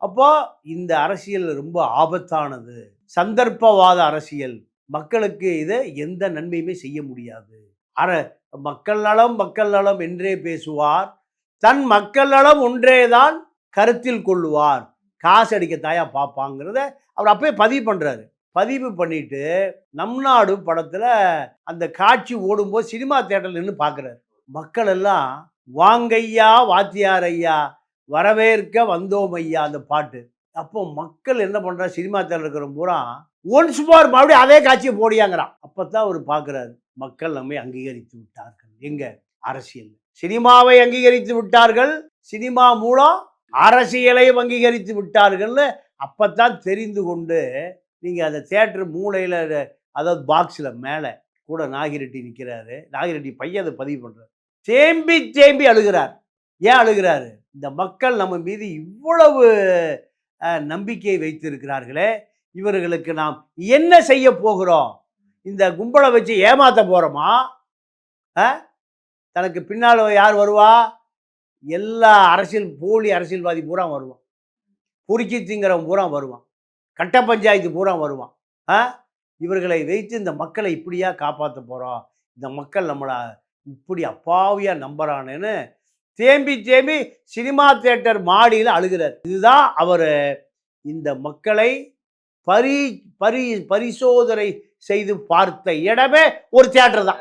அப்போ இந்த அரசியல் ரொம்ப ஆபத்தானது, சந்தர்ப்பவாத அரசியல். மக்களுக்கு இதை எந்த நன்மையுமே செய்ய முடியாது. அர மக்கள் நலம் மக்கள் நலம் என்றே பேசுவார், தன் மக்கள் நலம் ஒன்றேதான் கருத்தில் கொள்ளுவார், காசு அடிக்கத்தாயா பார்ப்பாங்கிறத அவர் அப்பயே பதிவு பண்ணுறாரு. பதிவு பண்ணிட்டு நம் நாடு படத்தில் அந்த காட்சி ஓடும்போது சினிமா தேட்டரில் நின்று பார்க்குறாரு. மக்கள் எல்லாம் வாங்கையா வாத்தியார் ஐயா வரவேற்க வந்தோம் ஐயா அந்த பாட்டு. அப்போ மக்கள் என்ன பண்ணுறாங்க, சினிமா தேட்டர் இருக்கிற பூரா ஒன்ஸ் மோர் மறுபடியும் அதே காட்சியை போடியாங்கிறான். அப்போ தான் அவர் பார்க்குறாரு, மக்கள் நம்மை அங்கீகரித்து விட்டார்கள். எங்க அரசியல் சினிமாவை அங்கீகரித்து விட்டார்கள், சினிமா மூலம் அரசியலையும் அங்கீகரித்து விட்டார்கள்னு அப்பத்தான் தெரிந்து கொண்டு நீங்கள் அந்த தேட்டர் மூளையில், அதாவது பாக்ஸில் மேலே கூட நாகிரெட்டி நிற்கிறாரு. நாகிரெட்டி பையன் அதை பதிவு பண்ணுறாரு. தேம்பி தேம்பி அழுகிறார். ஏன் அழுகிறாரு? இந்த மக்கள் நம்ம மீது இவ்வளவு நம்பிக்கை வைத்திருக்கிறார்களே, இவர்களுக்கு நாம் என்ன செய்ய போகிறோம்? இந்த கும்பலை வச்சு ஏமாற்ற போகிறோமா? தனக்கு பின்னால் யார் வருவா? எல்லா போலி அரசியல்வாதி பூரா வருவான், பொறுக்கி திங்கிறவன் பூரா வருவான், கட்ட பஞ்சாயத்து பூரா வருவான். இவர்களை வைத்து இந்த மக்களை இப்படியா காப்பாற்ற போகிறோம், இந்த மக்கள் நம்மளை இப்படி அப்பாவியாக நம்புறானேன்னு தேம்பி தேம்பி சினிமா தியேட்டர் மாடியில் அழுகிறார். இதுதான் அவர் இந்த மக்களை பரிசோதனை செய்து பார்த்த இடமே ஒரு தியேட்டர் தான்.